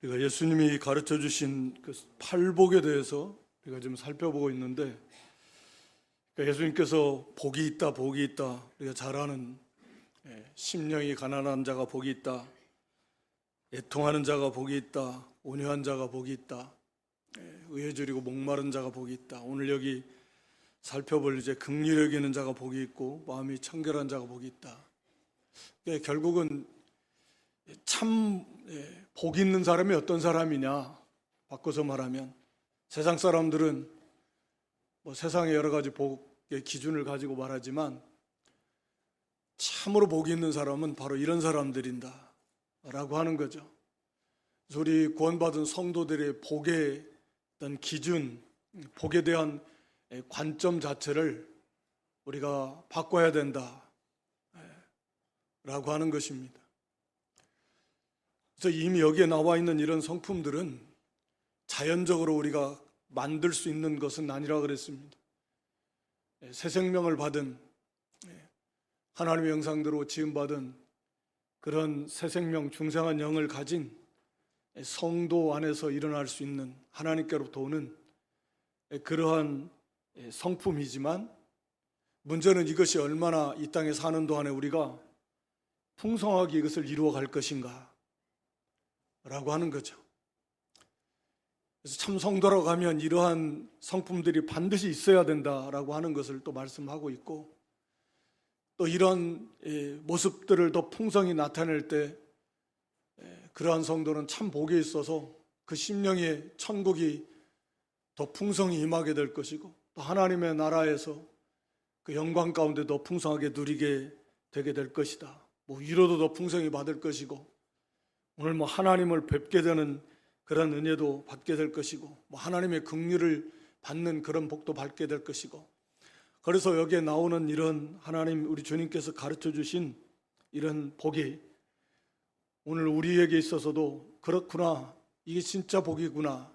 우리가 예수님이 가르쳐 주신 그 팔복에 대해서 우리가 지금 살펴보고 있는데, 그러니까 예수님께서 복이 있다, 복이 있다, 우리가 잘 아는 심령이 가난한 자가 복이 있다, 애통하는 자가 복이 있다, 온유한 자가 복이 있다, 의에 줄이고 목마른 자가 복이 있다. 오늘 여기 살펴볼 이제 긍휼히 여기는 자가 복이 있고 마음이 청결한 자가 복이 있다. 그러니까 결국은 참 복 있는 사람이 어떤 사람이냐, 바꿔서 말하면 세상 사람들은 뭐 세상의 여러 가지 복의 기준을 가지고 말하지만 참으로 복이 있는 사람은 바로 이런 사람들인다 라고 하는 거죠. 그래서 우리 구원받은 성도들의 복의 어떤 기준, 복에 대한 관점 자체를 우리가 바꿔야 된다 라고 하는 것입니다. 그래서 이미 여기에 나와 있는 이런 성품들은 자연적으로 우리가 만들 수 있는 것은 아니라 그랬습니다. 새 생명을 받은, 하나님의 형상대로 지음받은 그런 새 생명, 중생한 영을 가진 성도 안에서 일어날 수 있는 하나님께로부터 오는 그러한 성품이지만, 문제는 이것이 얼마나 이 땅에 사는 동안에 우리가 풍성하게 이것을 이루어 갈 것인가 라고 하는 거죠. 그래서 참 성도라고 하면 이러한 성품들이 반드시 있어야 된다라고 하는 것을 또 말씀하고 있고, 또 이런 모습들을 더 풍성히 나타낼 때 그러한 성도는 참 복에 있어서 그 심령의 천국이 더 풍성히 임하게 될 것이고, 또 하나님의 나라에서 그 영광 가운데 더 풍성하게 누리게 되게 될 것이다. 뭐 위로도 더 풍성히 받을 것이고, 오늘 뭐 하나님을 뵙게 되는 그런 은혜도 받게 될 것이고, 뭐 하나님의 긍휼을 받는 그런 복도 받게 될 것이고, 그래서 여기에 나오는 이런 하나님 우리 주님께서 가르쳐 주신 이런 복이 오늘 우리에게 있어서도 그렇구나, 이게 진짜 복이구나,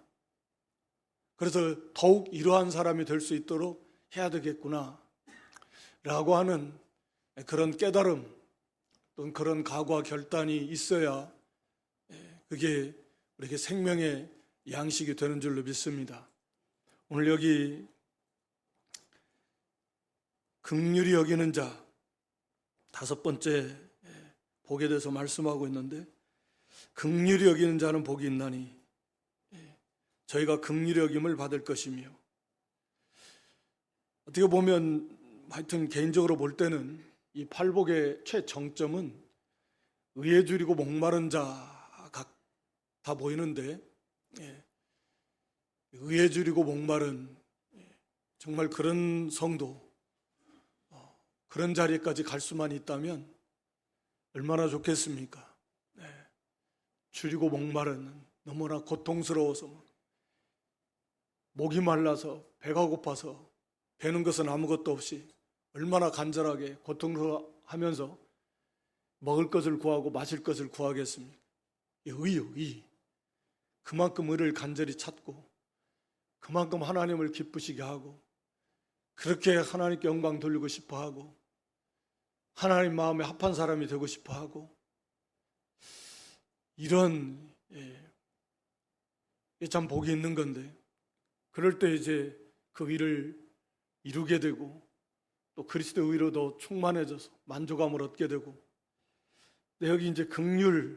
그래서 더욱 이러한 사람이 될 수 있도록 해야 되겠구나 라고 하는 그런 깨달음, 또는 그런 각오와 결단이 있어야 그게 우리에게 생명의 양식이 되는 줄로 믿습니다. 오늘 여기 긍휼히 여기는 자, 다섯 번째 복에 대해서 말씀하고 있는데, 긍휼히 여기는 자는 복이 있나니 저희가 긍휼히 여김을 받을 것이며, 어떻게 보면 하여튼 개인적으로 볼 때는 이 팔복의 최정점은 의에 줄이고 목마른 자가 다 보이는데, 의에 줄이고 목마른 정말 그런 성도, 그런 자리까지 갈 수만 있다면 얼마나 좋겠습니까? 줄이고 목마른, 너무나 고통스러워서 목이 말라서 배가 고파서 배는 것은 아무것도 없이 얼마나 간절하게 고통스러워하면서 먹을 것을 구하고 마실 것을 구하겠습니까? 의요, 의. 그만큼 의를 간절히 찾고 그만큼 하나님을 기쁘시게 하고 그렇게 하나님께 영광 돌리고 싶어 하고 하나님 마음에 합한 사람이 되고 싶어 하고, 이런 참 복이 있는 건데, 그럴 때 이제 그 의를 이루게 되고 또 그리스도의 의로 더 충만해져서 만족감을 얻게 되고, 근데 여기 이제 긍휼,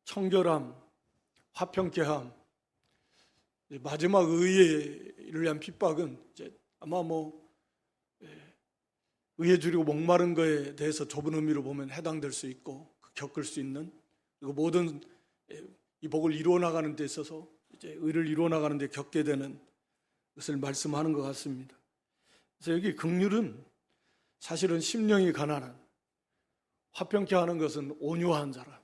청결함, 화평케함, 마지막 의를 위한 핍박은 이제 아마 의에 줄이고 목마른 거에 대해서 좁은 의미로 보면 해당될 수 있고 겪을 수 있는, 그리고 모든 이 복을 이루어 나가는 데 있어서 이제 의를 이루어 나가는 데 겪게 되는 것을 말씀하는 것 같습니다. 그래서 여기 긍휼은 사실은 심령이 가난한, 화평케 하는 것은 온유한 자라,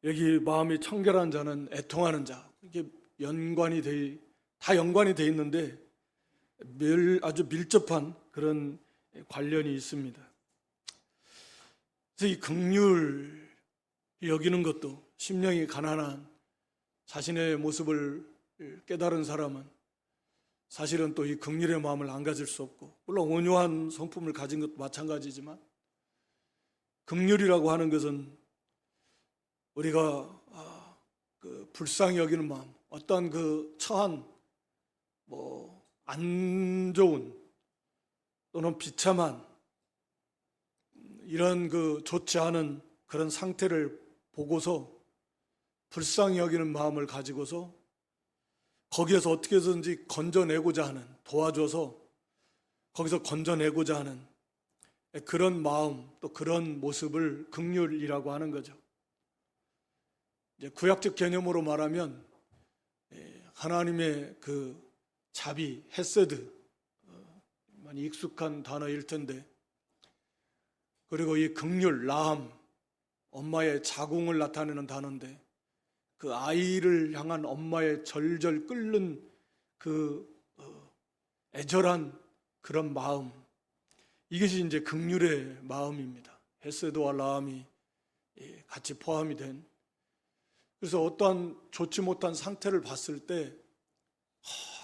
여기 마음이 청결한 자는 애통하는 자, 이게 다 연관이 돼 있는데 아주 밀접한 그런 관련이 있습니다. 그래서 이 긍휼 여기는 것도, 심령이 가난한 자신의 모습을 깨달은 사람은 사실은 또 이 긍휼의 마음을 안 가질 수 없고, 물론 온유한 성품을 가진 것도 마찬가지지만, 긍휼이라고 하는 것은 우리가 그 불쌍히 여기는 마음, 어떤 그 처한 안 좋은 또는 비참한 이런 그 좋지 않은 그런 상태를 보고서 불쌍히 여기는 마음을 가지고서 거기에서 어떻게 해서든지 건져내고자 하는, 도와줘서 거기서 건져내고자 하는 그런 마음, 또 그런 모습을 긍휼이라고 하는 거죠. 이제 구약적 개념으로 말하면 하나님의 그 자비, 헤세드, 많이 익숙한 단어일 텐데, 그리고 이 긍휼, 라함, 엄마의 자궁을 나타내는 단어인데, 그 아이를 향한 엄마의 절절 끓는 그 애절한 그런 마음, 이것이 이제 긍휼의 마음입니다. 헤세드와 라함이 같이 포함이 된. 그래서 어떠한 좋지 못한 상태를 봤을 때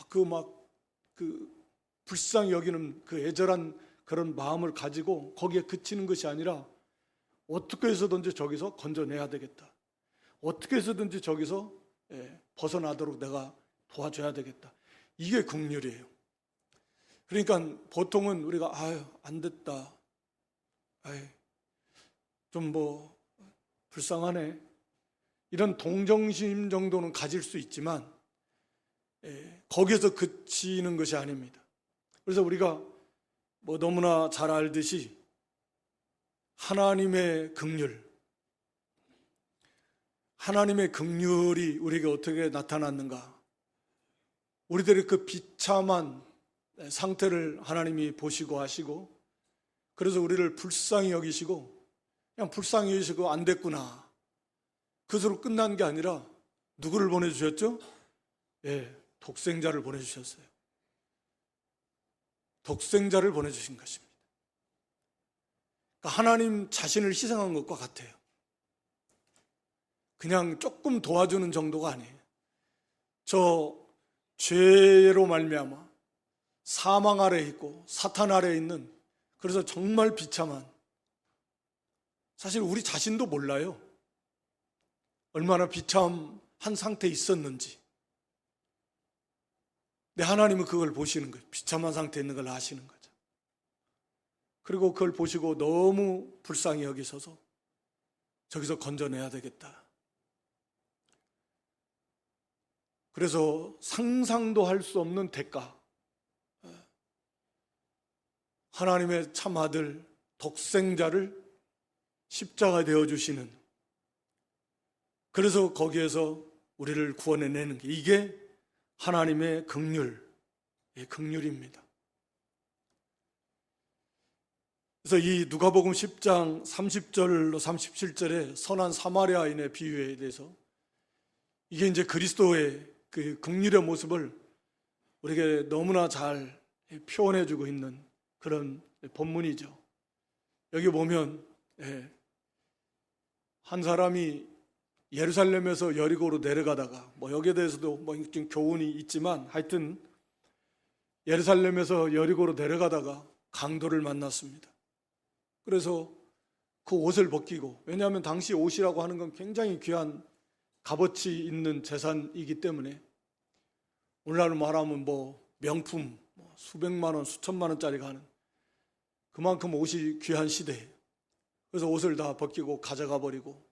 그 불쌍히 여기는 그 애절한 그런 마음을 가지고 거기에 그치는 것이 아니라 어떻게 해서든지 저기서 건져내야 되겠다. 어떻게 해서든지 저기서 벗어나도록 내가 도와줘야 되겠다. 이게 긍휼이에요. 그러니까 보통은 우리가 안 됐다. 좀 불쌍하네. 이런 동정심 정도는 가질 수 있지만 거기에서 그치는 것이 아닙니다. 그래서 우리가 너무나 잘 알듯이 하나님의 긍휼이 우리에게 어떻게 나타났는가? 우리들의 그 비참한 상태를 하나님이 보시고 하시고, 그래서 우리를 불쌍히 여기시고, 그냥 불쌍히 여기시고 안 됐구나, 그것으로 끝난 게 아니라 누구를 보내주셨죠? 독생자를 보내주셨어요. 독생자를 보내주신 것입니다. 그러니까 하나님 자신을 희생한 것과 같아요. 그냥 조금 도와주는 정도가 아니에요. 저 죄로 말미암아 사망 아래에 있고 사탄 아래에 있는, 그래서 정말 비참한, 사실 우리 자신도 몰라요. 얼마나 비참한 상태에 있었는지. 근데 하나님은 그걸 보시는 거예요. 비참한 상태에 있는 걸 아시는 거죠. 그리고 그걸 보시고 너무 불쌍히 여기셔서 저기서 건져내야 되겠다. 그래서 상상도 할 수 없는 대가, 하나님의 참 아들 독생자를 십자가 되어주시는, 그래서 거기에서 우리를 구원해내는 게, 이게 하나님의 긍휼입니다. 그래서 이 누가복음 10장 30절로 37절의 선한 사마리아인의 비유에 대해서, 이게 이제 그리스도의 그 긍휼의 모습을 우리에게 너무나 잘 표현해주고 있는 그런 본문이죠. 여기 보면 한 사람이 예루살렘에서 여리고로 내려가다가, 여기에 대해서도 좀 교훈이 있지만, 하여튼 예루살렘에서 여리고로 내려가다가 강도를 만났습니다. 그래서 그 옷을 벗기고, 왜냐하면 당시 옷이라고 하는 건 굉장히 귀한 값어치 있는 재산이기 때문에, 오늘날 말하면 명품 수백만 원, 수천만 원짜리가 하는 그만큼 옷이 귀한 시대예요. 그래서 옷을 다 벗기고 가져가 버리고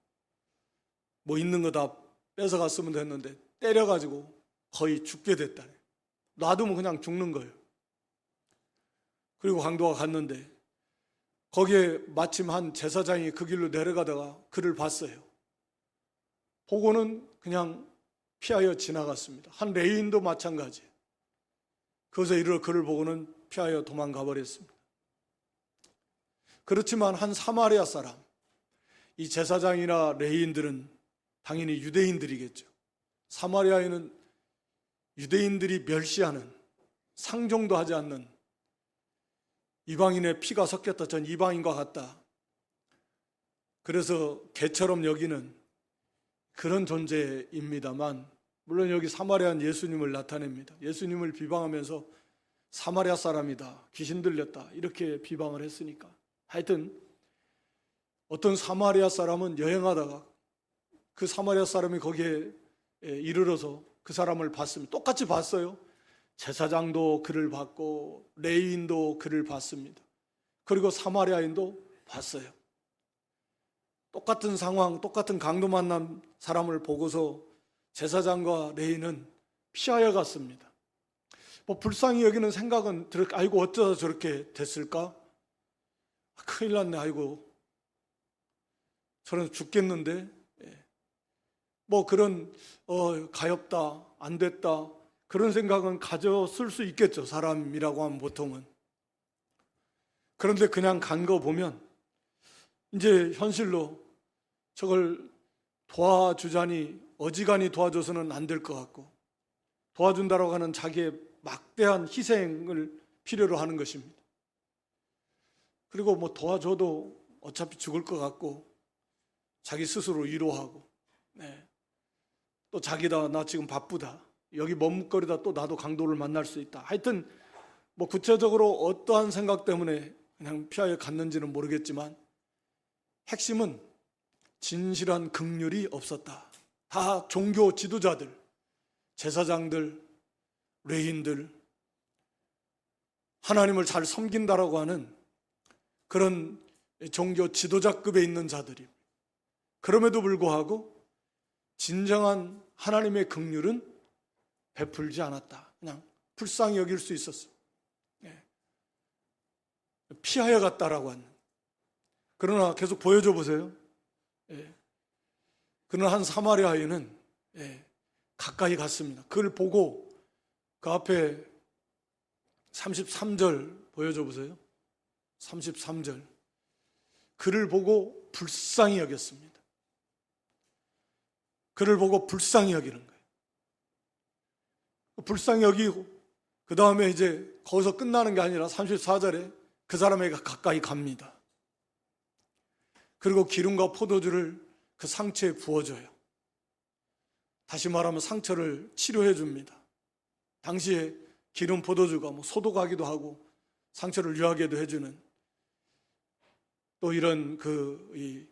있는 거 다 뺏어갔으면 됐는데 때려가지고 거의 죽게 됐다네. 놔두면 그냥 죽는 거예요. 그리고 강도가 갔는데 거기에 마침 한 제사장이 그 길로 내려가다가 그를 봤어요. 보고는 그냥 피하여 지나갔습니다. 한 레위인도 마찬가지예요. 그래서 이르러 그를 보고는 피하여 도망가 버렸습니다. 그렇지만 한 사마리아 사람, 이 제사장이나 레위인들은 당연히 유대인들이겠죠. 사마리아인은 유대인들이 멸시하는, 상종도 하지 않는, 이방인의 피가 섞였다, 전 이방인과 같다, 그래서 개처럼 여기는 그런 존재입니다만, 물론 여기 사마리아는 예수님을 나타냅니다. 예수님을 비방하면서 사마리아 사람이다, 귀신 들렸다, 이렇게 비방을 했으니까. 하여튼 어떤 사마리아 사람은 여행하다가 그 사마리아 사람이 거기에 이르러서 그 사람을 봤습니다. 똑같이 봤어요. 제사장도 그를 봤고 레위인도 그를 봤습니다. 그리고 사마리아인도 봤어요. 똑같은 상황, 똑같은 강도 만난 사람을 보고서 제사장과 레위인은 피하여 갔습니다. 불쌍히 여기는 생각은 아이고 어쩌다 저렇게 됐을까? 큰일 났네. 아이고 저는 죽겠는데. 그런 가엾다, 안 됐다 그런 생각은 가졌을 수 있겠죠. 사람이라고 하면 보통은. 그런데 그냥 간 거 보면 이제 현실로 저걸 도와주자니 어지간히 도와줘서는 안 될 것 같고, 도와준다라고 하는 자기의 막대한 희생을 필요로 하는 것입니다. 그리고 도와줘도 어차피 죽을 것 같고 자기 스스로 위로하고, 또 자기다 나 지금 바쁘다, 여기 머뭇거리다 또 나도 강도를 만날 수 있다, 하여튼 구체적으로 어떠한 생각 때문에 그냥 피하여 갔는지는 모르겠지만 핵심은 진실한 긍휼이 없었다. 다 종교 지도자들, 제사장들, 레위인들, 하나님을 잘 섬긴다라고 하는 그런 종교 지도자급에 있는 자들이, 그럼에도 불구하고 진정한 하나님의 긍휼은 베풀지 않았다. 그냥 불쌍히 여길 수 있었어. 피하여 갔다라고 하는. 그러나 계속 보여줘 보세요. 그러나 한 사마리아인은 가까이 갔습니다. 그걸 보고 그 앞에 33절 보여줘 보세요. 33절. 그를 보고 불쌍히 여겼습니다. 그를 보고 불쌍히 여기는 거예요. 불쌍히 여기고 그 다음에 이제 거기서 끝나는 게 아니라 34절에 그 사람에게 가까이 갑니다. 그리고 기름과 포도주를 그 상처에 부어줘요. 다시 말하면 상처를 치료해 줍니다. 당시에 기름 포도주가 소독하기도 하고 상처를 유하게도 해주는, 또 이런 이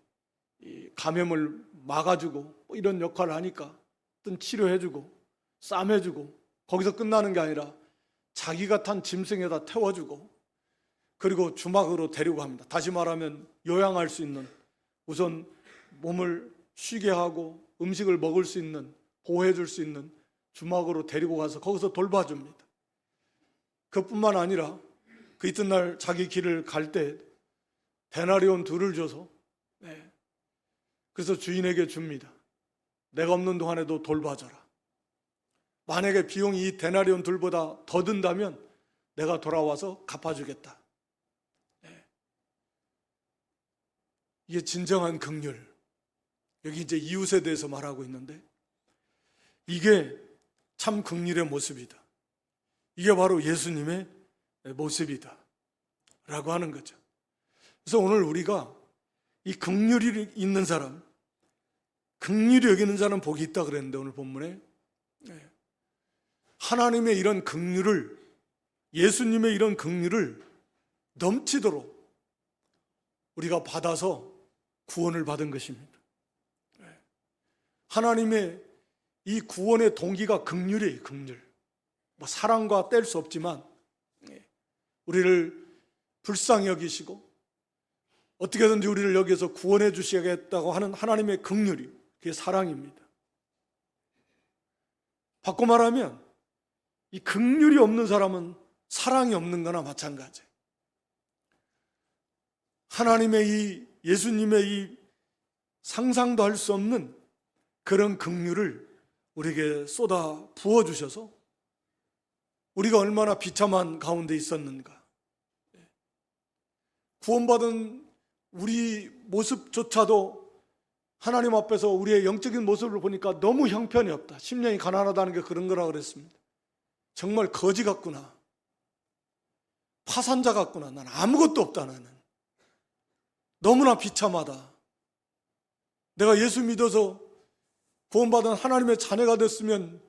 감염을 막아주고 이런 역할을 하니까 어떤 치료해주고 싸매주고, 거기서 끝나는 게 아니라 자기가 탄 짐승에다 태워주고, 그리고 주막으로 데리고 갑니다. 다시 말하면 요양할 수 있는, 우선 몸을 쉬게 하고 음식을 먹을 수 있는, 보호해줄 수 있는 주막으로 데리고 가서 거기서 돌봐줍니다. 그뿐만 아니라 그 이튿날 자기 길을 갈 때 데나리온 2를 줘서, 그래서 주인에게 줍니다. 내가 없는 동안에도 돌봐줘라. 만약에 비용이 이 데나리온 2보다 더 든다면 내가 돌아와서 갚아주겠다. 이게 진정한 긍휼. 여기 이제 이웃에 대해서 말하고 있는데, 이게 참 긍휼의 모습이다. 이게 바로 예수님의 모습이다 라고 하는 거죠. 그래서 오늘 우리가 이 긍휼이 있는 사람, 긍휼히 여기는 자는 복이 있다 그랬는데, 오늘 본문에 하나님의 이런 긍휼을, 예수님의 이런 긍휼을 넘치도록 우리가 받아서 구원을 받은 것입니다. 하나님의 이 구원의 동기가 긍휼이에요. 긍휼. 사랑과 뗄 수 없지만 우리를 불쌍히 여기시고 어떻게든지 우리를 여기서 구원해 주시겠다고 하는 하나님의 긍휼이, 그게 사랑입니다. 바꿔 말하면 이 긍휼이 없는 사람은 사랑이 없는 거나 마찬가지예요. 하나님의 이 예수님의 이 상상도 할 수 없는 그런 긍휼을 우리에게 쏟아 부어주셔서 우리가 얼마나 비참한 가운데 있었는가. 구원받은 우리 모습조차도 하나님 앞에서 우리의 영적인 모습을 보니까 너무 형편이 없다. 심령이 가난하다는 게 그런 거라 그랬습니다. 정말 거지 같구나. 파산자 같구나. 난 아무것도 없다. 나는 너무나 비참하다. 내가 예수 믿어서 구원받은 하나님의 자녀가 됐으면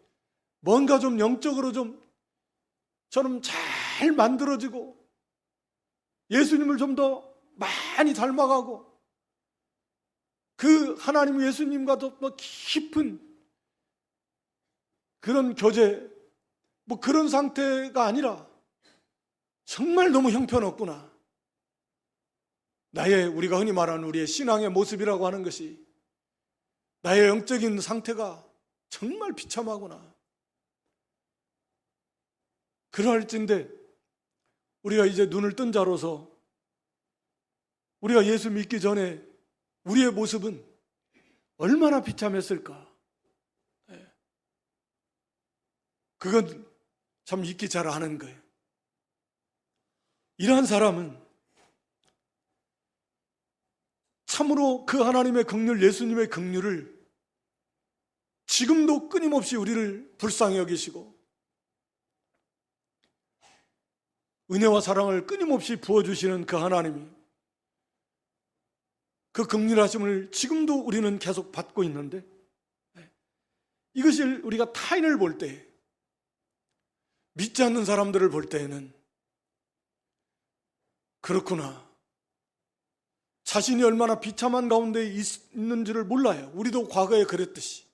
뭔가 좀 영적으로 좀 저는 잘 만들어지고 예수님을 좀 더 많이 닮아가고 그 하나님 예수님과 더 깊은 그런 교제, 그런 상태가 아니라 정말 너무 형편없구나. 우리가 흔히 말하는 우리의 신앙의 모습이라고 하는 것이 나의 영적인 상태가 정말 비참하구나. 그러할진데 우리가 이제 눈을 뜬 자로서 우리가 예수 믿기 전에 우리의 모습은 얼마나 비참했을까. 그건 참 잊기 잘 아는 거예요. 이러한 사람은 참으로 그 하나님의 긍휼, 예수님의 긍휼을 지금도 끊임없이 우리를 불쌍히 여기시고 은혜와 사랑을 끊임없이 부어주시는 그 하나님이 그 긍휼하심을 지금도 우리는 계속 받고 있는데, 이것을 우리가 타인을 볼 때, 믿지 않는 사람들을 볼 때에는 그렇구나, 자신이 얼마나 비참한 가운데 있는지를 몰라요. 우리도 과거에 그랬듯이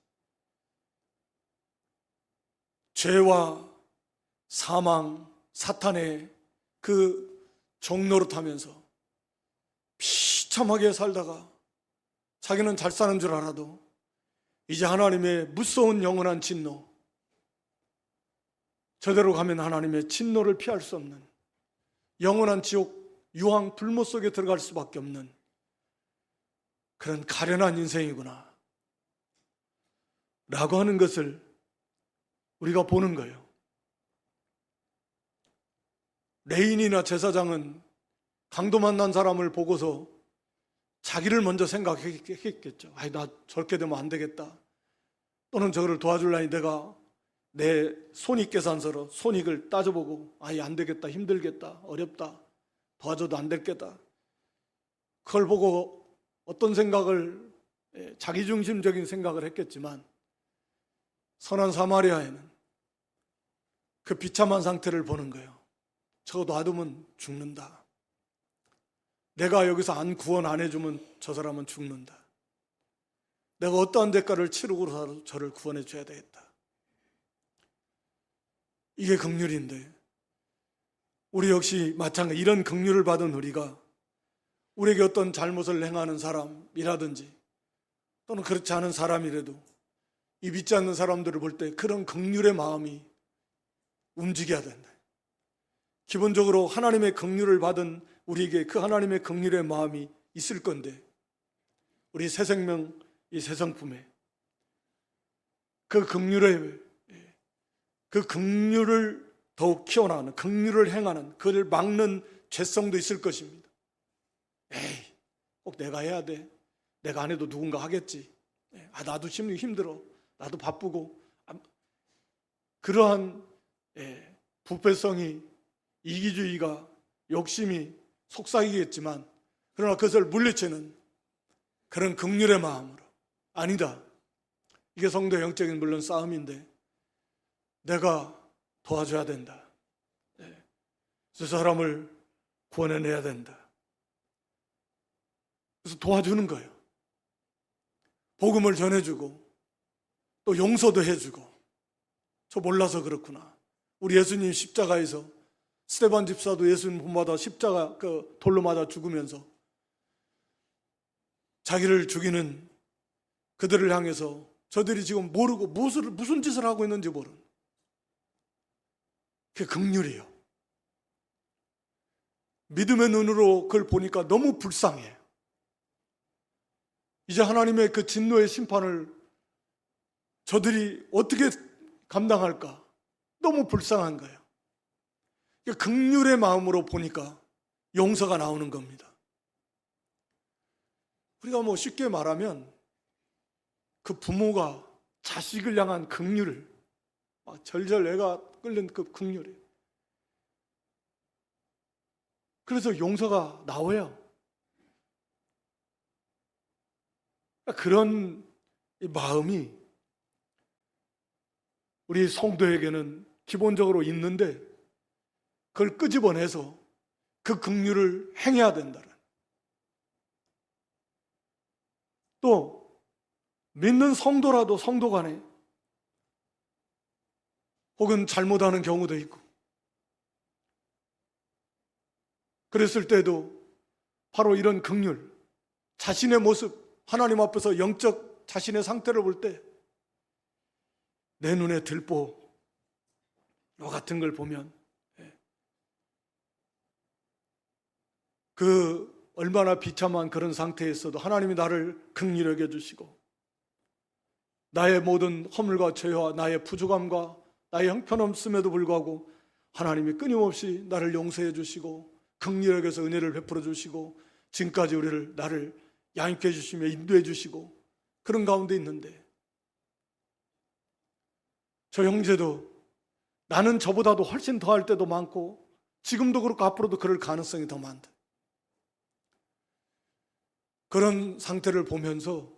죄와 사망, 사탄의 그 종노릇하면서 비참하게 살다가 자기는 잘 사는 줄 알아도 이제 하나님의 무서운 영원한 진노, 저대로 가면 하나님의 진노를 피할 수 없는 영원한 지옥 유황 불못 속에 들어갈 수밖에 없는 그런 가련한 인생이구나 라고 하는 것을 우리가 보는 거예요. 레인이나 제사장은 강도 만난 사람을 보고서 자기를 먼저 생각했겠죠. 나 저렇게 되면 안 되겠다. 또는 저거를 도와주려니 내가 내 손익계산서로 손익을 따져보고 안 되겠다, 힘들겠다, 어렵다, 도와줘도 안 되겠다. 그걸 보고 어떤 생각을, 자기중심적인 생각을 했겠지만 선한 사마리아에는 그 비참한 상태를 보는 거예요. 저거 놔두면 죽는다. 내가 여기서 구원 안 해주면 저 사람은 죽는다. 내가 어떠한 대가를 치르고라도 저를 구원해 줘야 되겠다. 이게 긍휼인데, 우리 역시 마찬가지 이런 긍휼을 받은 우리가 우리에게 어떤 잘못을 행하는 사람이라든지 또는 그렇지 않은 사람이라도 이 믿지 않는 사람들을 볼 때 그런 긍휼의 마음이 움직여야 된다. 기본적으로 하나님의 긍휼을 받은 우리에게 그 하나님의 긍휼의 마음이 있을 건데, 우리 새 생명, 이 새 성품에 그 긍휼을 더욱 키워나가는, 긍휼을 행하는, 그를 막는 죄성도 있을 것입니다. 꼭 내가 해야 돼. 내가 안 해도 누군가 하겠지. 나도 힘들어. 나도 바쁘고. 그러한 부패성이, 이기주의가, 욕심이 속삭이겠지만, 그러나 그것을 물리치는 그런 긍휼의 마음으로, 아니다, 이게 성도의 영적인 물론 싸움인데 내가 도와줘야 된다. 그 사람을 구원해내야 된다. 그래서 도와주는 거예요. 복음을 전해주고 또 용서도 해주고. 저 몰라서 그렇구나. 우리 예수님 십자가에서 스데반 집사도 예수님 본받아 십자가 돌로 맞아 죽으면서 자기를 죽이는 그들을 향해서 저들이 지금 모르고 무슨 짓을 하고 있는지 모르는, 그게 긍휼이에요. 믿음의 눈으로 그걸 보니까 너무 불쌍해. 이제 하나님의 그 진노의 심판을 저들이 어떻게 감당할까? 너무 불쌍한 거예요. 긍휼의 마음으로 보니까 용서가 나오는 겁니다. 우리가 쉽게 말하면 그 부모가 자식을 향한 긍휼을 절절 애가 끓는 그 긍휼이에요. 그래서 용서가 나와요. 그런 마음이 우리 성도에게는 기본적으로 있는데, 그걸 끄집어내서 그 긍휼을 행해야 된다는. 또 믿는 성도라도 성도 간에 혹은 잘못하는 경우도 있고, 그랬을 때도 바로 이런 긍휼, 자신의 모습, 하나님 앞에서 영적 자신의 상태를 볼 때 내 눈에 들보와 같은 걸 보면 그 얼마나 비참한 그런 상태에 있어도 하나님이 나를 긍휼히 여겨주시고 나의 모든 허물과 죄와 나의 부족함과 나의 형편없음에도 불구하고 하나님이 끊임없이 나를 용서해 주시고 긍휼히 여겨서 은혜를 베풀어 주시고 지금까지 나를 양육해 주시며 인도해 주시고 그런 가운데 있는데, 저 형제도 나는 저보다도 훨씬 더 할 때도 많고 지금도 그렇고 앞으로도 그럴 가능성이 더 많다. 그런 상태를 보면서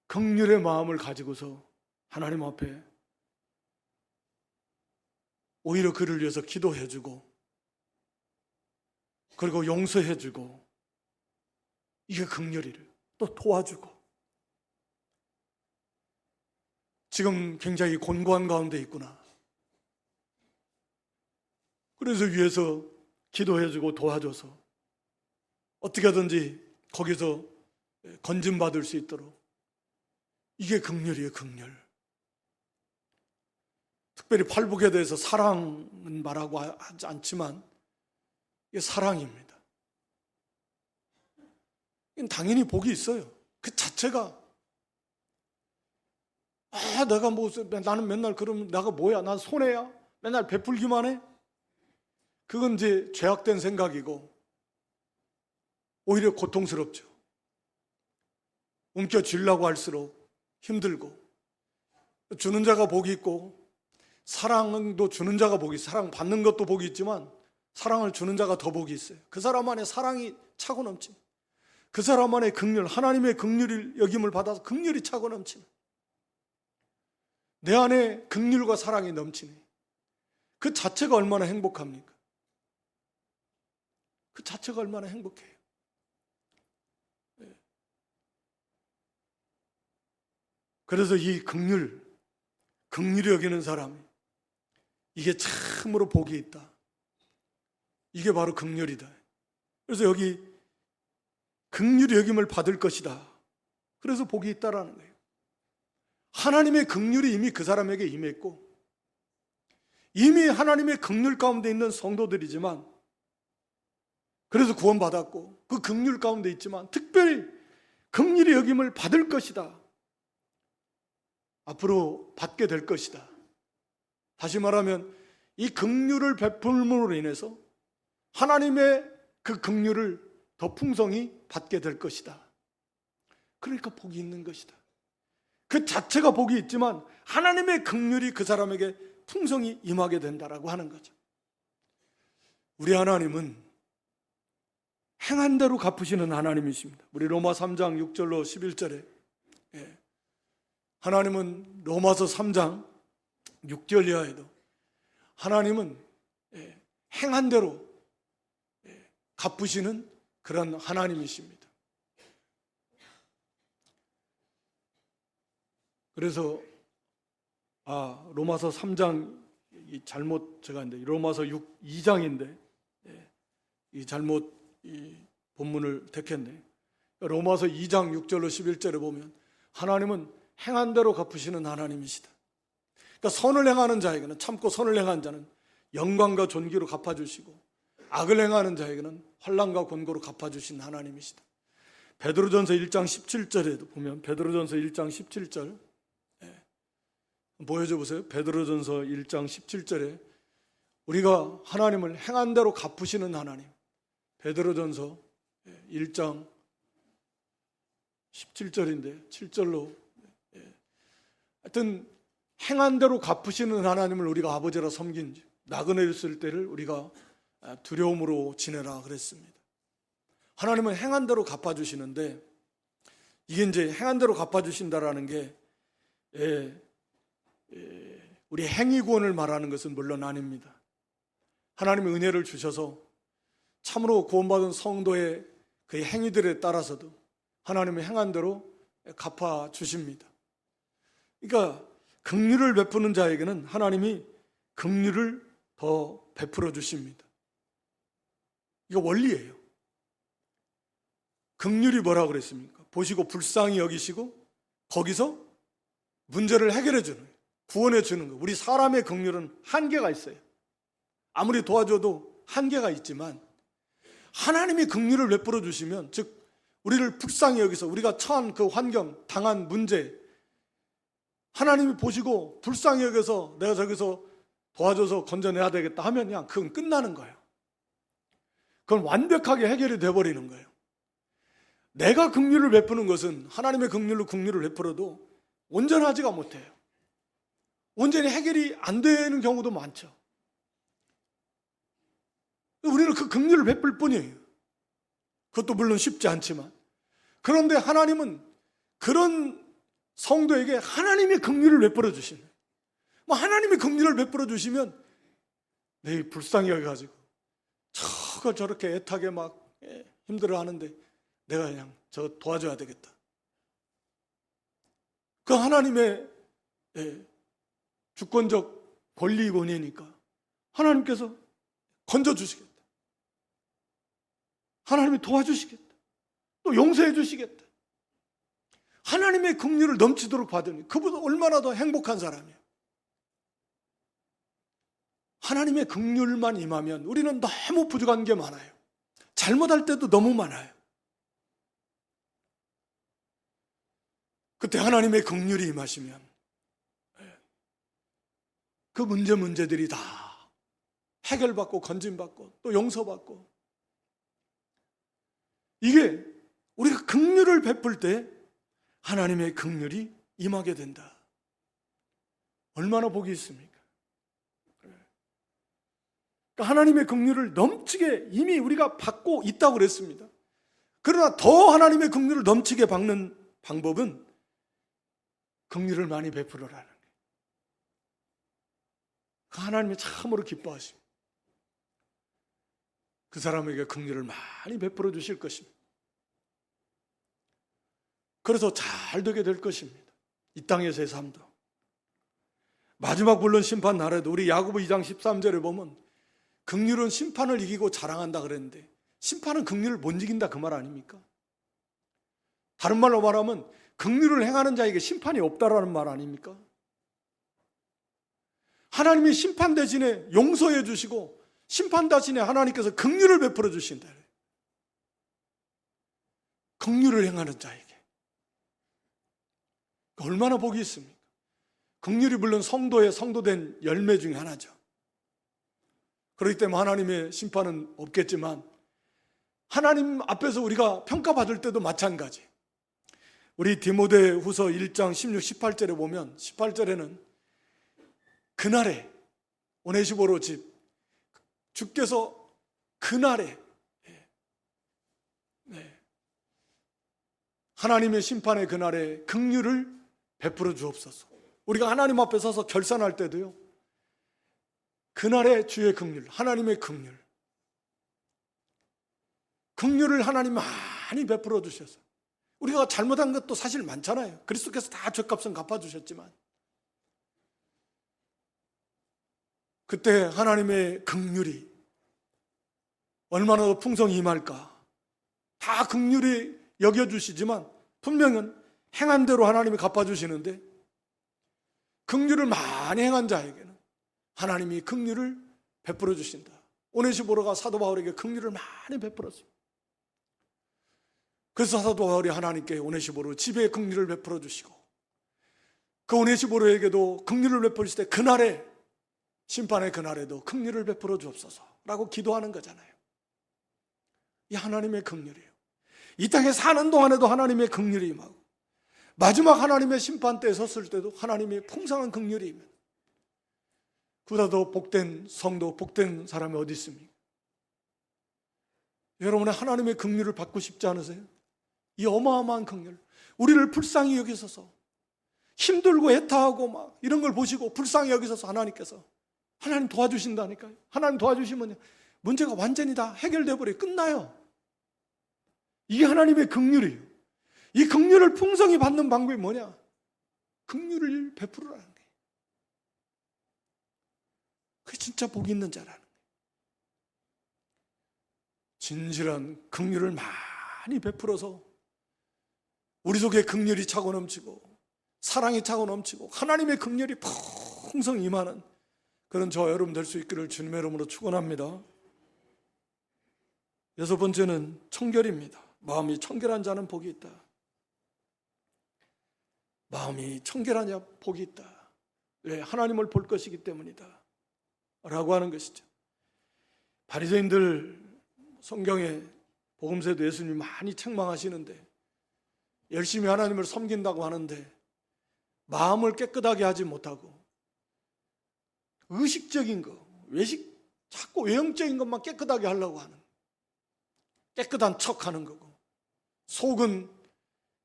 긍휼의 마음을 가지고서 하나님 앞에 오히려 그를 위해서 기도해주고 그리고 용서해주고, 이게 긍휼이를 또 도와주고, 지금 굉장히 곤고한 가운데 있구나, 그래서 위에서 기도해주고 도와줘서 어떻게 하든지 거기서 건진받을 수 있도록, 이게 긍휼이에요. 긍휼. 특별히 팔복에 대해서 사랑은 말하고 하지 않지만 이게 사랑입니다. 이건 당연히 복이 있어요. 그 자체가 내가 나는 맨날 그러면 내가 뭐야, 난 손해야, 맨날 베풀기만 해, 그건 이제 죄악된 생각이고 오히려 고통스럽죠. 움켜쥐려고 할수록 힘들고, 주는 자가 복이 있고 사랑도 주는 자가 복이 있어요. 사랑 받는 것도 복이 있지만 사랑을 주는 자가 더 복이 있어요. 그 사람 안에 사랑이 차고 넘치는, 그 사람 안에 긍휼, 하나님의 긍휼을 여김을 받아서 긍휼이 차고 넘치는, 내 안에 긍휼과 사랑이 넘치는 그 자체가 얼마나 행복합니까? 그 자체가 얼마나 행복해요. 그래서 이 긍휼히 여기는 사람이, 이게 참으로 복이 있다. 이게 바로 긍휼이다. 그래서 여기 긍휼히 여김을 받을 것이다. 그래서 복이 있다라는 거예요. 하나님의 긍휼이 이미 그 사람에게 임했고, 이미 하나님의 긍휼 가운데 있는 성도들이지만, 그래서 구원받았고 그 긍휼 가운데 있지만 특별히 긍휼히 여김을 받을 것이다. 앞으로 받게 될 것이다. 다시 말하면 이 긍휼을 베풀므로 인해서 하나님의 그 긍휼을 더 풍성히 받게 될 것이다. 그러니까 복이 있는 것이다. 그 자체가 복이 있지만 하나님의 긍휼이 그 사람에게 풍성히 임하게 된다라고 하는 거죠. 우리 하나님은 행한 대로 갚으시는 하나님이십니다. 우리 로마 3장 6절로 11절에 하나님은 로마서 3장 6절 이하에도 하나님은 행한 대로 갚으시는 그런 하나님이십니다. 그래서 로마서 3장 잘못 제가 했는데 로마서 2장인데 이 잘못 이 본문을 택했네. 로마서 2장 6절로 11절에 보면 하나님은 행한 대로 갚으시는 하나님이시다. 그러니까 선을 행하는 자에게는, 참고 선을 행한 자는 영광과 존귀로 갚아주시고 악을 행하는 자에게는 환난과 곤고로 갚아주신 하나님이시다. 베드로전서 1장 17절에도 보면, 베드로전서 1장 17절 보여줘 보세요. 베드로전서 1장 17절에 우리가 하나님을 행한 대로 갚으시는 하나님, 베드로전서 1장 17절인데 7절로 하여튼 행한 대로 갚으시는 하나님을 우리가 아버지라 섬긴 나그네 있을 때를 우리가 두려움으로 지내라 그랬습니다. 하나님은 행한 대로 갚아주시는데, 이게 이제 행한 대로 갚아주신다라는 게 우리 행위 구원을 말하는 것은 물론 아닙니다. 하나님의 은혜를 주셔서 참으로 구원받은 성도의 그 행위들에 따라서도 하나님의 행한 대로 갚아주십니다. 그러니까 긍휼을 베푸는 자에게는 하나님이 긍휼을 더 베풀어 주십니다. 이거 원리예요. 긍휼이 뭐라고 그랬습니까? 보시고 불쌍히 여기시고 거기서 문제를 해결해 주는 거예요. 구원해 주는 거예요. 우리 사람의 긍휼은 한계가 있어요. 아무리 도와줘도 한계가 있지만 하나님이 긍휼을 베풀어 주시면, 즉 우리를 불쌍히 여기서 우리가 처한 그 환경, 당한 문제, 하나님이 보시고 불쌍히 여겨서 내가 저기서 도와줘서 건져내야 되겠다 하면 그냥 그건 끝나는 거예요. 그건 완벽하게 해결이 돼버리는 거예요. 내가 긍휼을 베푸는 것은 하나님의 긍휼로 긍휼을 베풀어도 온전하지가 못해요. 온전히 해결이 안 되는 경우도 많죠. 우리는 그 긍휼을 베풀 뿐이에요. 그것도 물론 쉽지 않지만. 그런데 하나님은 그런 성도에게 하나님의 긍휼을 베풀어 주시는, 뭐 하나님의 긍휼을 베풀어 주시면 내 불쌍히 여겨가지고 저거 저렇게 애타게 막 힘들어하는데 내가 그냥 저 도와줘야 되겠다. 그 하나님의 주권적 권리권이니까 하나님께서 건져주시겠다. 하나님이 도와주시겠다. 또 용서해 주시겠다. 하나님의 긍휼을 넘치도록 받으니 그보다 얼마나 더 행복한 사람이에요. 하나님의 긍휼만 임하면 우리는 너무 부족한 게 많아요. 잘못할 때도 너무 많아요. 그때 하나님의 긍휼이 임하시면 그 문제들이 다 해결받고 건짐받고 또 용서받고, 이게 우리가 긍휼을 베풀 때 하나님의 긍휼이 임하게 된다. 얼마나 복이 있습니까? 그러니까 하나님의 긍휼을 넘치게 이미 우리가 받고 있다고 그랬습니다. 그러나 더 하나님의 긍휼을 넘치게 받는 방법은 긍휼을 많이 베풀어라는 거예요. 그 하나님이 참으로 기뻐하십니다. 그 사람에게 긍휼을 많이 베풀어 주실 것입니다. 그래서 잘 되게 될 것입니다. 이 땅에서의 삶도. 마지막 물론 심판 날에도 우리 야고보 2장 13절에 보면 긍휼은 심판을 이기고 자랑한다 그랬는데, 심판은 긍휼을 못 이긴다 그 말 아닙니까? 다른 말로 말하면 긍휼을 행하는 자에게 심판이 없다라는 말 아닙니까? 하나님이 심판 대신에 용서해 주시고 심판 대신에 하나님께서 긍휼을 베풀어 주신다. 긍휼을 행하는 자에게 얼마나 복이 있습니까? 긍휼이 물론 성도의 성도된 열매 중에 하나죠. 그렇기 때문에 하나님의 심판은 없겠지만 하나님 앞에서 우리가 평가받을 때도 마찬가지. 우리 디모데후서 1장 16, 18절에 보면 18절에는 그날에 오네시보로 집 주께서 그날에 하나님의 심판의 그날에 긍휼을 베풀어 주옵소서. 우리가 하나님 앞에 서서 결산할 때도요, 그날의 주의 긍휼, 하나님의 긍휼, 긍휼을 하나님 많이 베풀어 주셔서, 우리가 잘못한 것도 사실 많잖아요. 그리스도께서 다 죄값은 갚아주셨지만 그때 하나님의 긍휼이 얼마나 더 풍성히 임할까. 다 긍휼히 여겨주시지만 분명은 행한 대로 하나님이 갚아주시는데, 긍휼을 많이 행한 자에게는 하나님이 긍휼을 베풀어 주신다. 오네시보로가 사도 바울에게 긍휼을 많이 베풀었습니다. 그래서 사도 바울이 하나님께 오네시보로 집에 긍휼을 베풀어 주시고, 그 오네시보로에게도 긍휼을 베풀으실 때 그날에 심판의 그날에도 긍휼을 베풀어 주옵소서라고 기도하는 거잖아요. 이 하나님의 긍휼이에요. 이 땅에 사는 동안에도 하나님의 긍휼이 임하고 마지막 하나님의 심판 때에 섰을 때도 하나님의 풍성한 긍휼이 임해요. 그보다 더 복된 성도, 복된 사람이 어디 있습니까? 여러분의 하나님의 긍휼을 받고 싶지 않으세요? 이 어마어마한 긍휼, 우리를 불쌍히 여기셔서 힘들고 애타하고 막 이런 걸 보시고 불쌍히 여기셔서 하나님께서 하나님 도와주신다니까요. 하나님 도와주시면 문제가 완전히 다 해결돼 버려요. 끝나요. 이게 하나님의 긍휼이에요. 이 긍휼을 풍성히 받는 방법이 뭐냐? 긍휼을 베풀으라는 거예요. 그게 진짜 복 있는 자라는 거예요. 진실한 긍휼을 많이 베풀어서 우리 속에 긍휼이 차고 넘치고 사랑이 차고 넘치고 하나님의 긍휼이 풍성 임하는 그런 저와 여러분 될 수 있기를 주님의 이름으로 축원합니다. 여섯 번째는 청결입니다. 마음이 청결한 자는 복이 있다. 마음이 청결한 자 복이 있다. 왜? 하나님을 볼 것이기 때문이다 라고 하는 것이죠. 바리새인들 성경에 복음서에도 예수님이 많이 책망하시는데 열심히 하나님을 섬긴다고 하는데 마음을 깨끗하게 하지 못하고 의식적인 거, 자꾸 외형적인 것만 깨끗하게 하려고 하는, 깨끗한 척하는 거고, 속은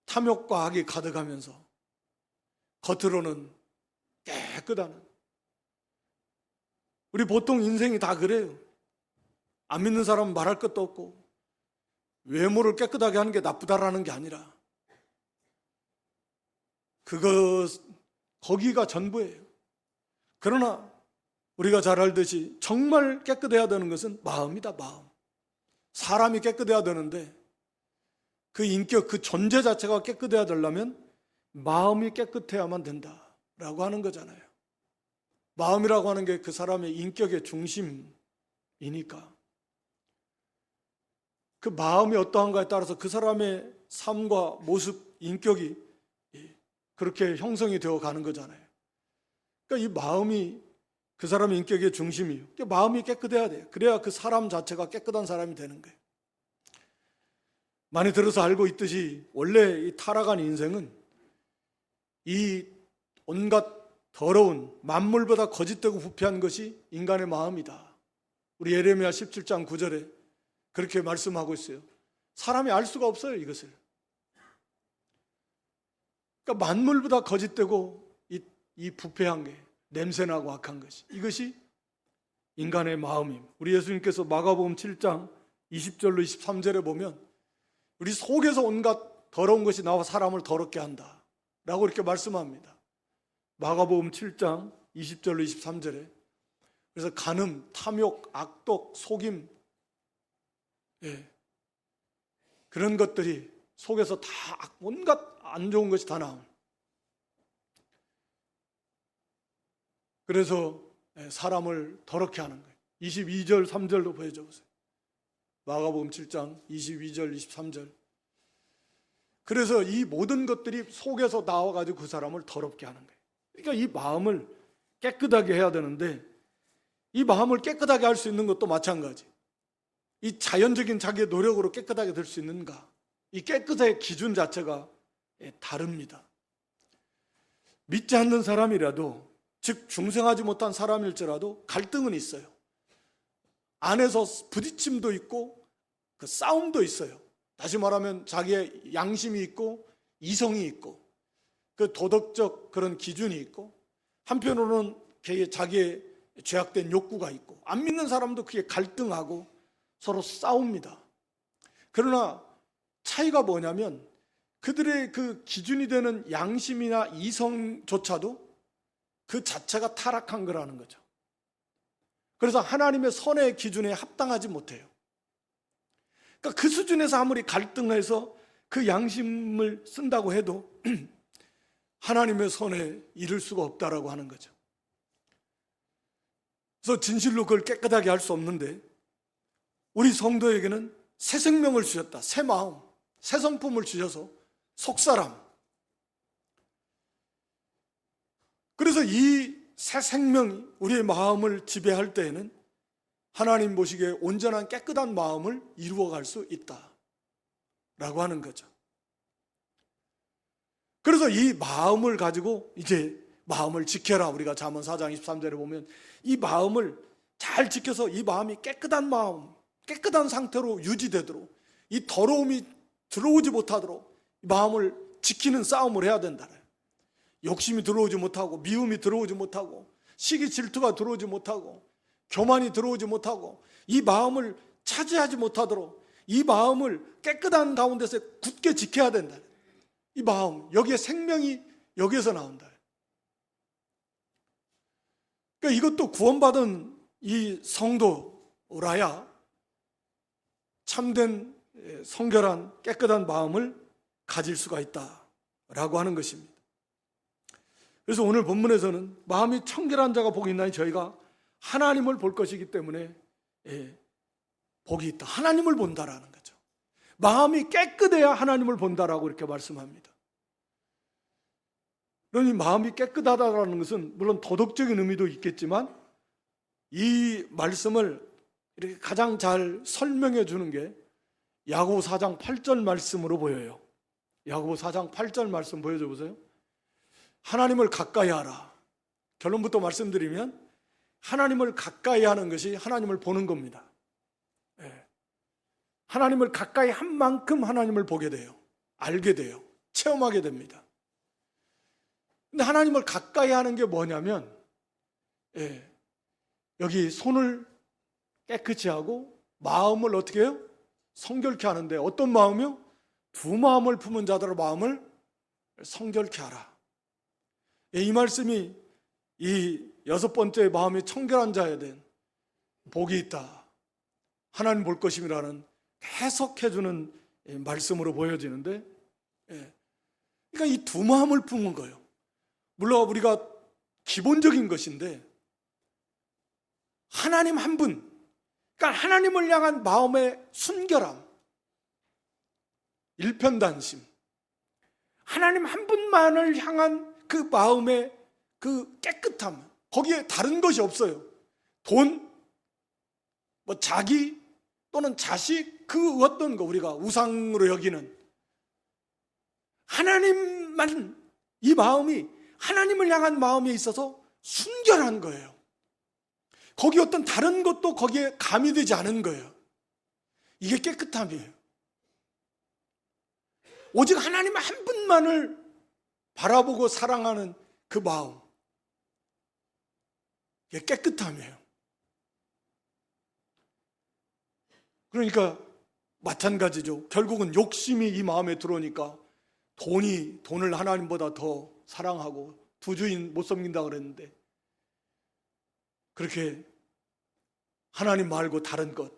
탐욕과 악이 가득하면서 겉으로는 깨끗한. 우리 보통 인생이 다 그래요. 안 믿는 사람은 말할 것도 없고 외모를 깨끗하게 하는 게 나쁘다라는 게 아니라 거기가 전부예요. 그러나 우리가 잘 알듯이 정말 깨끗해야 되는 것은 마음이다. 마음. 사람이 깨끗해야 되는데 그 인격, 그 존재 자체가 깨끗해야 되려면 마음이 깨끗해야만 된다라고 하는 거잖아요. 마음이라고 하는 게 그 사람의 인격의 중심이니까 그 마음이 어떠한가에 따라서 그 사람의 삶과 모습, 인격이 그렇게 형성이 되어 가는 거잖아요. 그러니까 이 마음이 그 사람의 인격의 중심이에요. 그러니까 마음이 깨끗해야 돼요. 그래야 그 사람 자체가 깨끗한 사람이 되는 거예요. 많이 들어서 알고 있듯이 원래 이 타락한 인생은 이 온갖 더러운 만물보다 거짓되고 부패한 것이 인간의 마음이다. 우리 예레미야 17장 9절에 그렇게 말씀하고 있어요. 사람이 알 수가 없어요, 이것을. 그러니까 만물보다 거짓되고 이 부패한 게, 냄새나고 악한 것이, 이것이 인간의 마음입니다. 우리 예수님께서 마가복음 7장 20절로 23절에 보면 우리 속에서 온갖 더러운 것이 나와 사람을 더럽게 한다 라고 이렇게 말씀합니다. 마가복음 7장 20절로 23절에. 그래서 간음, 탐욕, 악독, 속임, 그런 것들이 속에서 다 온갖 안 좋은 것이 다 나옵니다. 그래서 사람을 더럽게 하는 거예요. 22절, 3절도 보여줘 보세요. 마가복음 7장 22절, 23절. 그래서 이 모든 것들이 속에서 나와가지고 그 사람을 더럽게 하는 거예요. 그러니까 이 마음을 깨끗하게 해야 되는데 이 마음을 깨끗하게 할 수 있는 것도 마찬가지. 이 자연적인 자기의 노력으로 깨끗하게 될 수 있는가? 이 깨끗의 기준 자체가 다릅니다. 믿지 않는 사람이라도, 즉 중생하지 못한 사람일지라도 갈등은 있어요. 안에서 부딪힘도 있고 그 싸움도 있어요. 다시 말하면 자기의 양심이 있고 이성이 있고 그 도덕적 그런 기준이 있고 한편으로는 자기의 죄악된 욕구가 있고 안 믿는 사람도 그게 갈등하고 서로 싸웁니다. 그러나 차이가 뭐냐면 그들의 그 기준이 되는 양심이나 이성조차도 그 자체가 타락한 거라는 거죠. 그래서 하나님의 선의 기준에 합당하지 못해요. 그러니까 그 수준에서 아무리 갈등해서 그 양심을 쓴다고 해도 하나님의 선에 이를 수가 없다라고 하는 거죠. 그래서 진실로 그걸 깨끗하게 할 수 없는데 우리 성도에게는 새 생명을 주셨다. 새 마음, 새 성품을 주셔서 속사람. 그래서 이 새 생명이 우리의 마음을 지배할 때에는 하나님 보시기에 온전한 깨끗한 마음을 이루어갈 수 있다라고 하는 거죠. 그래서 이 마음을 가지고 이제 마음을 지켜라. 우리가 잠언 4장 23절에 보면 이 마음을 잘 지켜서 이 마음이 깨끗한 마음, 깨끗한 상태로 유지되도록, 이 더러움이 들어오지 못하도록 이 마음을 지키는 싸움을 해야 된다. 욕심이 들어오지 못하고 미움이 들어오지 못하고 시기 질투가 들어오지 못하고 교만이 들어오지 못하고 이 마음을 차지하지 못하도록 이 마음을 깨끗한 가운데서 굳게 지켜야 된다. 이 마음, 여기에 생명이 여기에서 나온다. 그러니까 이것도 구원받은 이 성도라야 참된 성결한 깨끗한 마음을 가질 수가 있다라고 하는 것입니다. 그래서 오늘 본문에서는 마음이 청결한 자가 복이 있나니 저희가 하나님을 볼 것이기 때문에 복이 있다. 하나님을 본다라는 거죠. 마음이 깨끗해야 하나님을 본다라고 이렇게 말씀합니다. 그러니 마음이 깨끗하다라는 것은 물론 도덕적인 의미도 있겠지만 이 말씀을 이렇게 가장 잘 설명해 주는 게 야고보 4장 8절 말씀으로 보여요. 야고보 4장 8절 말씀 보여줘 보세요. 하나님을 가까이 하라. 결론부터 말씀드리면 하나님을 가까이 하는 것이 하나님을 보는 겁니다. 하나님을 가까이 한 만큼 하나님을 보게 돼요. 알게 돼요. 체험하게 됩니다. 근데 하나님을 가까이 하는 게 뭐냐면 여기 손을 깨끗이 하고 마음을 어떻게 해요? 성결케 하는데 어떤 마음이요? 두 마음을 품은 자들의 마음을 성결케 하라. 이 말씀이 이 여섯 번째 마음이 청결한 자에 대한 복이 있다. 하나님 볼 것임이라는 해석해주는 말씀으로 보여지는데 그러니까 이 두 마음을 품은 거예요. 물론 우리가 기본적인 것인데 하나님 한 분, 그러니까 하나님을 향한 마음의 순결함, 일편단심, 하나님 한 분만을 향한 그 마음의 그 깨끗함, 거기에 다른 것이 없어요. 돈, 뭐 자기 또는 자식, 그 어떤 거 우리가 우상으로 여기는 하나님만, 이 마음이 하나님을 향한 마음에 있어서 순결한 거예요. 거기 어떤 다른 것도 거기에 가미되지 않은 거예요. 이게 깨끗함이에요. 오직 하나님 한 분만을 바라보고 사랑하는 그 마음, 이게 깨끗함이에요. 그러니까 마찬가지죠. 결국은 욕심이 이 마음에 들어오니까 돈을 하나님보다 더 사랑하고 두 주인 못 섬긴다 그랬는데 그렇게 하나님 말고 다른 것,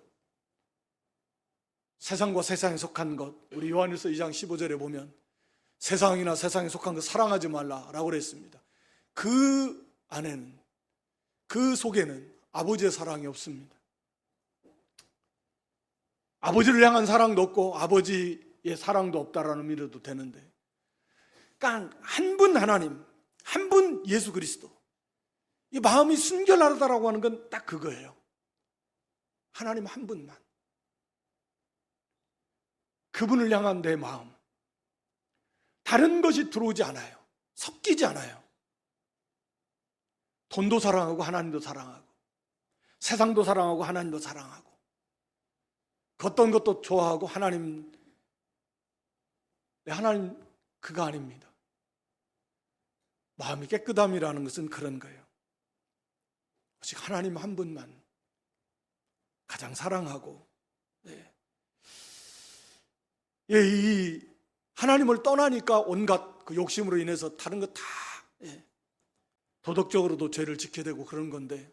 세상과 세상에 속한 것, 우리 요한일서 2장 15절에 보면 세상이나 세상에 속한 것 사랑하지 말라라고 그랬습니다. 그 안에는, 그 속에는 아버지의 사랑이 없습니다. 아버지를 향한 사랑도 없고 아버지의 사랑도 없다라는 의미로도 되는데, 그러니까 한 분 하나님, 한 분 예수 그리스도, 이 마음이 순결하다라고 하는 건 딱 그거예요. 하나님 한 분만, 그분을 향한 내 마음, 다른 것이 들어오지 않아요. 섞이지 않아요. 돈도 사랑하고 하나님도 사랑하고 세상도 사랑하고 하나님도 사랑하고 어떤 것도 좋아하고 하나님 그거 아닙니다. 마음이 깨끗함이라는 것은 그런 거예요. 오직 하나님 한 분만 가장 사랑하고, 이 하나님을 떠나니까 온갖 그 욕심으로 인해서 다른 것 다 도덕적으로도 죄를 짓게 되고 그런 건데,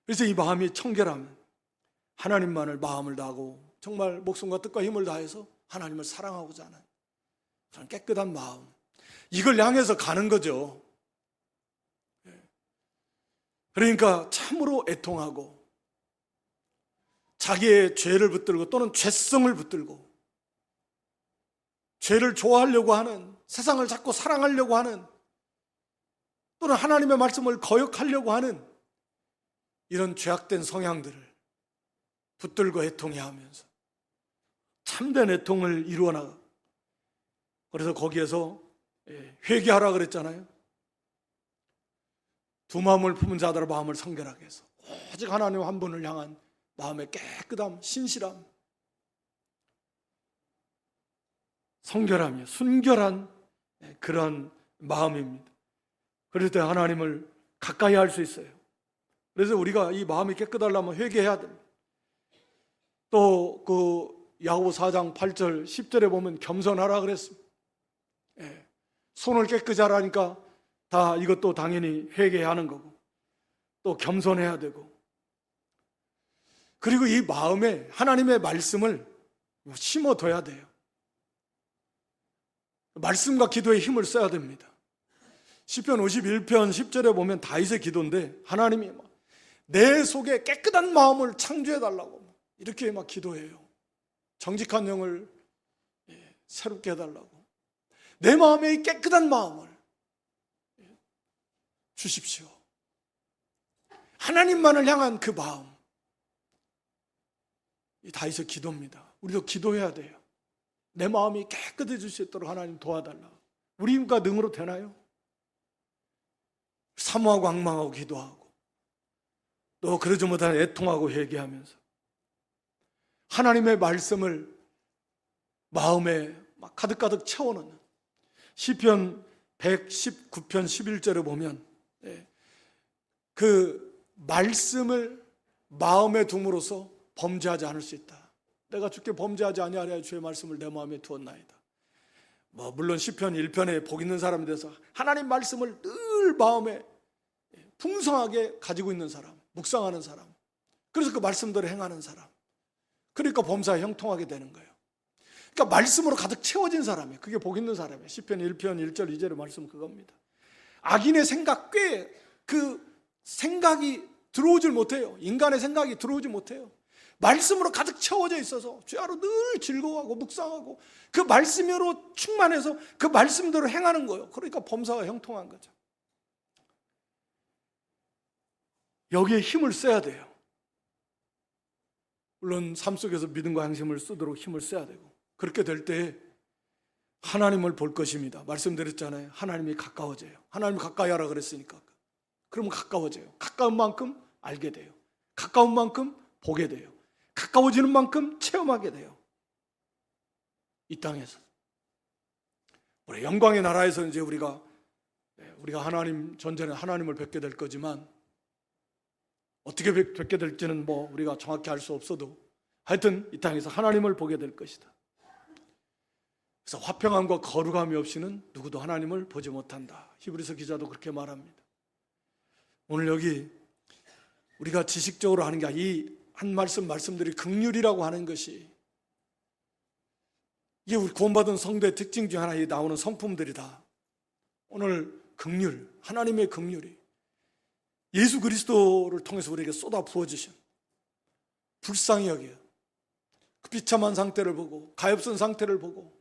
그래서 이 마음이 청결하면 하나님만을 마음을 다하고 정말 목숨과 뜻과 힘을 다해서 하나님을 사랑하고자 하는 그런 깨끗한 마음, 이걸 향해서 가는 거죠. 그러니까 참으로 애통하고 자기의 죄를 붙들고 또는 죄성을 붙들고 죄를 좋아하려고 하는, 세상을 자꾸 사랑하려고 하는, 또는 하나님의 말씀을 거역하려고 하는 이런 죄악된 성향들을 붙들고 애통해야 하면서 참된 애통을 이루어 나가. 그래서 거기에서 회개하라 그랬잖아요. 두 마음을 품은 자들의 마음을 성결하게 해서 오직 하나님 한 분을 향한 마음의 깨끗함, 신실함, 성결함이요, 순결한 그런 마음입니다. 그럴 때 하나님을 가까이 할 수 있어요. 그래서 우리가 이 마음이 깨끗하려면 회개해야 됩니다. 또 그 야고보 4장 8절 10절에 보면 겸손하라 그랬습니다. 손을 깨끗이 하라니까 다 이것도 당연히 회개해야 하는 거고 또 겸손해야 되고 그리고 이 마음에 하나님의 말씀을 심어둬야 돼요. 말씀과 기도에 힘을 써야 됩니다. 시편 51편 10절에 보면 다윗의 기도인데, 하나님이 내 속에 깨끗한 마음을 창조해달라고 이렇게 막 기도해요. 정직한 영을 새롭게 해달라고, 내 마음에 이 깨끗한 마음을 주십시오. 하나님만을 향한 그 마음, 이 다윗의 기도입니다. 우리도 기도해야 돼요. 내 마음이 깨끗해질 수 있도록 하나님 도와달라. 우리가 능으로 되나요? 사모하고 앙망하고 기도하고, 또 그러지 못하는 애통하고 회개하면서 하나님의 말씀을 마음에 막 가득가득 채워넣는, 시편 119편 11절에 보면 그 말씀을 마음에 둠으로써 범죄하지 않을 수 있다. 내가 주께 범죄하지 아니하려 주의 말씀을 내 마음에 두었나이다. 물론 시편 1편에 복 있는 사람에 대해서 하나님 말씀을 늘 마음에 풍성하게 가지고 있는 사람, 묵상하는 사람, 그래서 그 말씀대로 행하는 사람, 그러니까 범사에 형통하게 되는 거예요. 그러니까 말씀으로 가득 채워진 사람이에요. 그게 복 있는 사람이에요. 시편 1편 1절 2절의 말씀 그겁니다. 악인의 생각, 꽤 그 생각이 들어오질 못해요. 인간의 생각이 들어오지 못해요. 말씀으로 가득 채워져 있어서 주야로 늘 즐거워하고 묵상하고 그 말씀으로 충만해서 그 말씀대로 행하는 거예요. 그러니까 범사가 형통한 거죠. 여기에 힘을 써야 돼요. 물론 삶 속에서 믿음과 양심을 쓰도록 힘을 써야 되고, 그렇게 될 때 하나님을 볼 것입니다. 말씀드렸잖아요. 하나님이 가까워져요. 하나님 가까이 하라 그랬으니까. 그러면 가까워져요. 가까운 만큼 알게 돼요. 가까운 만큼 보게 돼요. 가까워지는 만큼 체험하게 돼요. 이 땅에서. 우리 영광의 나라에서 이제 우리가 하나님 전전에 하나님을 뵙게 될 거지만, 어떻게 뵙게 될지는 우리가 정확히 알 수 없어도 하여튼 이 땅에서 하나님을 보게 될 것이다. 그래서 화평함과 거룩함이 없이는 누구도 하나님을 보지 못한다. 히브리서 기자도 그렇게 말합니다. 오늘 여기 우리가 지식적으로 하는 게 아니라 이 한 말씀들이 긍휼이라고 하는 것이, 이게 우리 구원받은 성도의 특징 중 하나에 나오는 성품들이다. 오늘 긍휼, 하나님의 긍휼이 예수 그리스도를 통해서 우리에게 쏟아 부어주신, 불쌍히 여겨요. 그 비참한 상태를 보고 가엾은 상태를 보고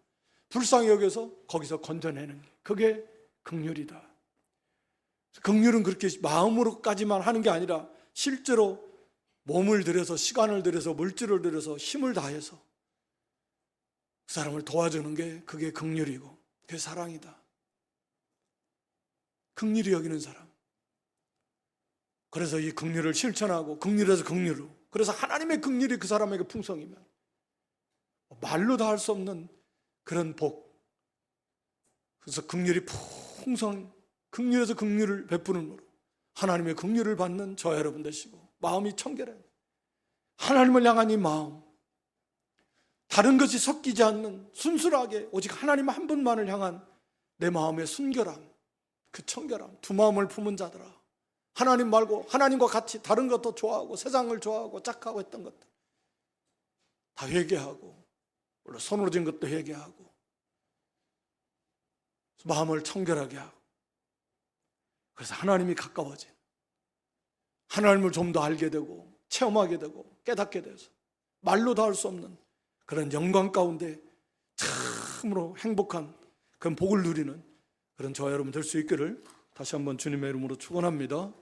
불쌍히 여겨서 거기서 건져내는 게, 그게 긍휼이다. 긍휼은 그렇게 마음으로까지만 하는 게 아니라 실제로 몸을 들여서, 시간을 들여서, 물질을 들여서, 힘을 다해서 그 사람을 도와주는 게, 그게 긍휼이고 그게 사랑이다. 긍휼히 여기는 사람. 그래서 이 긍휼을 실천하고 긍휼에서 긍휼로, 그래서 하나님의 긍휼이 그 사람에게 풍성이면 말로 다 할 수 없는 그런 복. 그래서 긍휼이 풍성, 긍휼에서 긍휼을 베푸는으로 하나님의 긍휼을 받는 저와 여러분 되시고, 마음이 청결해, 하나님을 향한 이 마음, 다른 것이 섞이지 않는 순수하게 오직 하나님 한 분만을 향한 내 마음의 순결함, 그 청결함, 두 마음을 품은 자들아, 하나님 말고 하나님과 같이 다른 것도 좋아하고 세상을 좋아하고 착하고 했던 것들 다 회개하고, 물론 손으로 진 것도 회개하고, 마음을 청결하게 하고, 그래서 하나님이 가까워진, 하나님을 좀 더 알게 되고 체험하게 되고 깨닫게 돼서 말로 다 할 수 없는 그런 영광 가운데 참으로 행복한 그런 복을 누리는 그런 저와 여러분 될 수 있기를 다시 한번 주님의 이름으로 축원합니다.